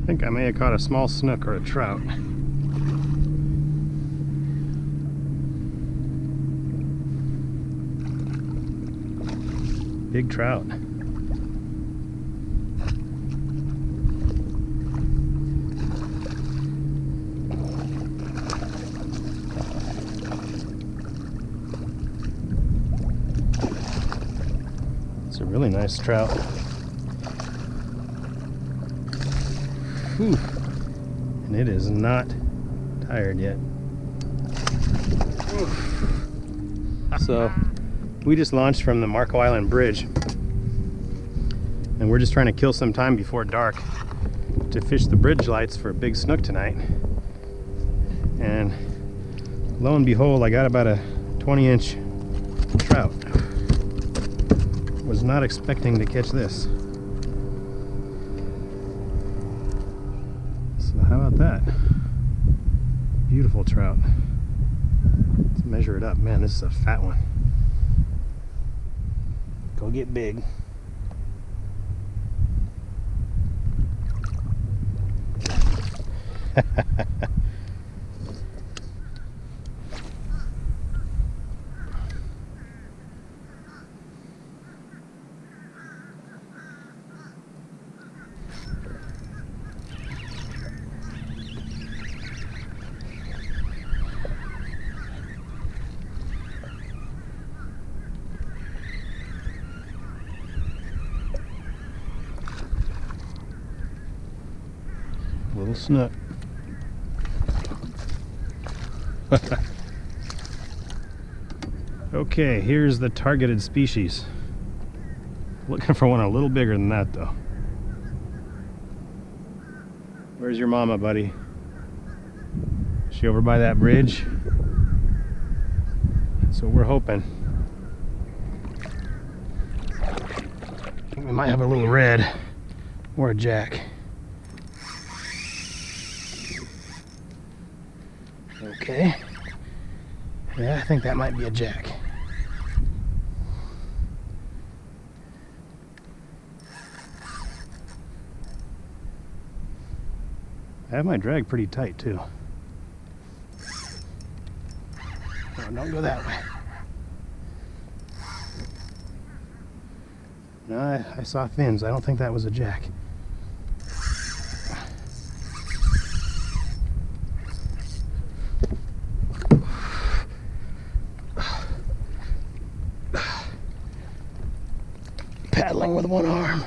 I think I may have caught a small snook or a trout. Big trout. It's a really nice trout. Whew. And it is not tired yet. So we just launched from the Marco Island Bridge, and we're just trying to kill some time before dark to fish the bridge lights for a big snook tonight. And lo and behold, I got about a 20-inch trout. Was not expecting to catch this. So how about that? Beautiful trout. Let's measure it up. Man, this is a fat one. Go get big. Little snook. Okay, here's the targeted species. Looking for one a little bigger than that though. Where's your mama, buddy? Is she over by that bridge? That's what we're hoping. I think we might have a little red or a jack. Okay. Yeah, I think that might be a jack. I have my drag pretty tight too. No, don't go that way. No, I saw fins. I don't think that was a jack. Paddling with one arm.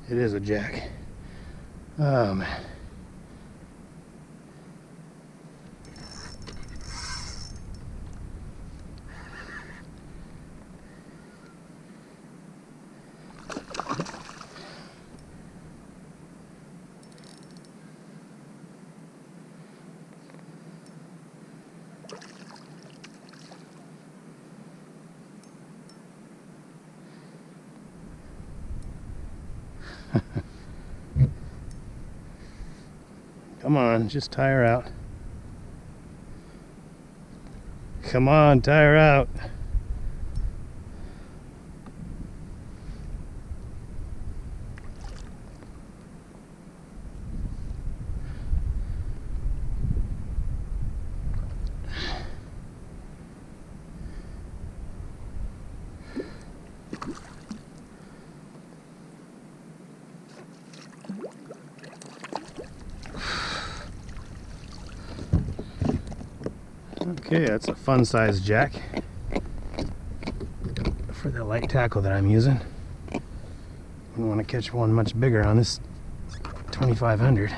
It is a jack. Oh man. Come on, just tie her out. Come on, tie her out. Okay, that's a fun-sized jack for the light tackle that I'm using. I want to catch one much bigger on this 2500.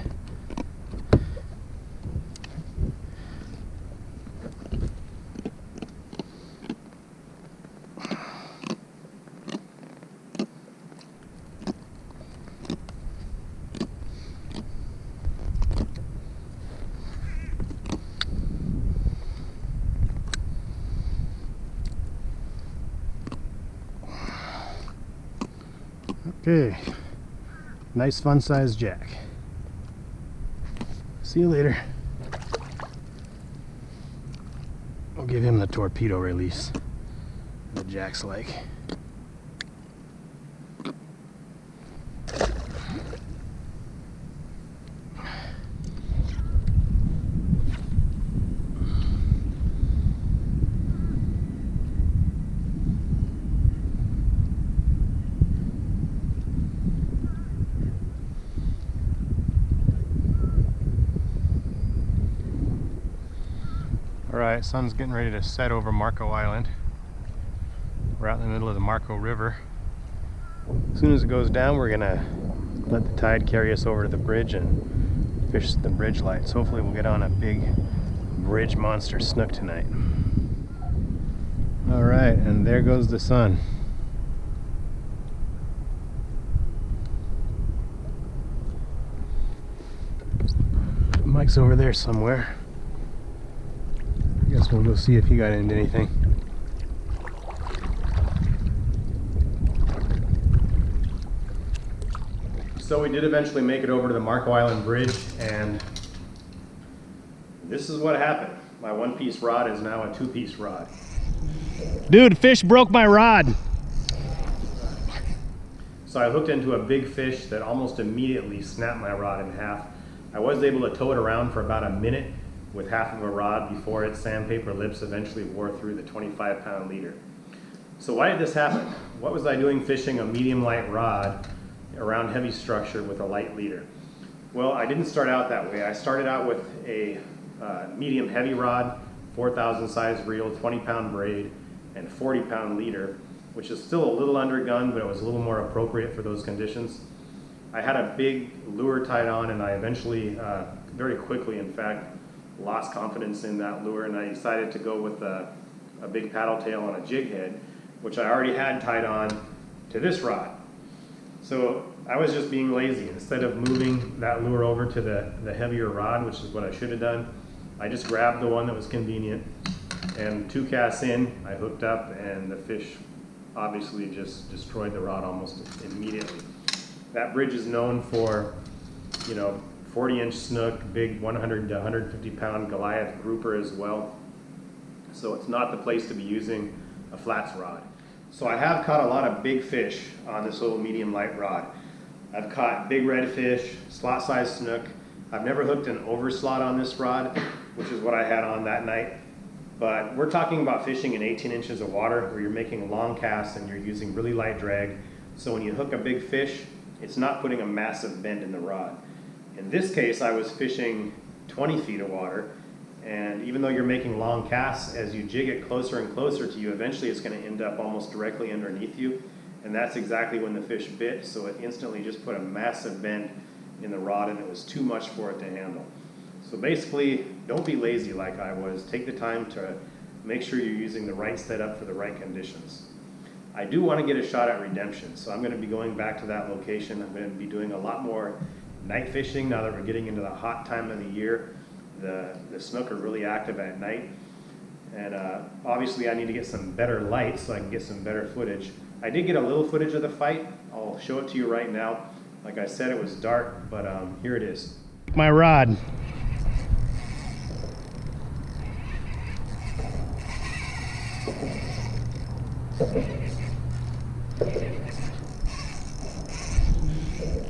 Okay, nice fun-sized jack. See you later. We'll give him the torpedo release that Jack's like. Alright, sun's getting ready to set over Marco Island. We're out in the middle of the Marco River. As soon as it goes down, we're gonna let the tide carry us over to the bridge and fish the bridge lights. Hopefully we'll get on a big bridge monster snook tonight. Alright, and there goes the sun. Mike's over there somewhere. I guess we'll go see if he got into anything. So we did eventually make it over to the Marco Island Bridge, and this is what happened. My one-piece rod is now a two-piece rod. Dude, fish broke my rod! So I hooked into a big fish that almost immediately snapped my rod in half. I was able to tow it around for about a minute with half of a rod before its sandpaper lips eventually wore through the 25-pound leader. So why did this happen? What was I doing fishing a medium light rod around heavy structure with a light leader? Well, I didn't start out that way. I started out with a medium heavy rod, 4,000 size reel, 20-pound braid, and 40-pound leader, which is still a little undergunned, but it was a little more appropriate for those conditions. I had a big lure tied on, and I eventually, very quickly in fact, lost confidence in that lure, and I decided to go with a big paddle tail on a jig head, which I already had tied on to this rod. So I was just being lazy. Instead of moving that lure over to the heavier rod, which is what I should have done, I just grabbed the one that was convenient, and 2 casts in, I hooked up, and the fish obviously just destroyed the rod almost immediately. That bridge is known for, 40-inch snook, big 100 to 150-pound Goliath grouper as well. So it's not the place to be using a flats rod. So I have caught a lot of big fish on this little medium light rod. I've caught big redfish, slot-sized snook. I've never hooked an overslot on this rod, which is what I had on that night. But we're talking about fishing in 18 inches of water where you're making long casts and you're using really light drag. So when you hook a big fish, it's not putting a massive bend in the rod. In this case, I was fishing 20 feet of water, and even though you're making long casts, as you jig it closer and closer to you, eventually it's going to end up almost directly underneath you, and that's exactly when the fish bit, so it instantly just put a massive bend in the rod, and it was too much for it to handle. So basically, don't be lazy like I was. Take the time to make sure you're using the right setup for the right conditions. I do want to get a shot at redemption, so I'm going to be going back to that location. I'm going to be doing a lot more night fishing now that we're getting into the hot time of the year. The snook are really active at night, and obviously I need to get some better lights so I can get some better footage. I did get a little footage of the fight. I'll show it to you right now. Like I said, it was dark, but here it is. My rod.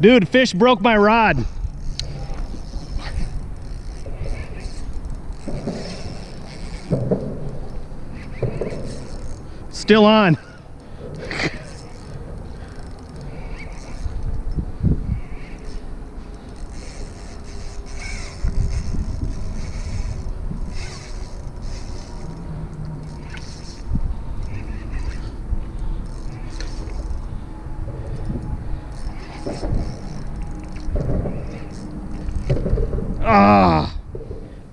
Dude, fish broke my rod. Still on.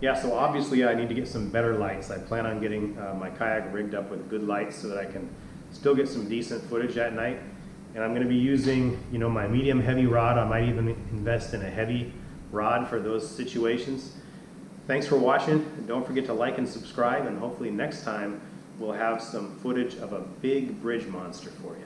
Yeah, so obviously I need to get some better lights. I plan on getting my kayak rigged up with good lights so that I can still get some decent footage at night. And I'm going to be using, my medium heavy rod. I might even invest in a heavy rod for those situations. Thanks for watching. Don't forget to like and subscribe, and hopefully next time we'll have some footage of a big bridge monster for you.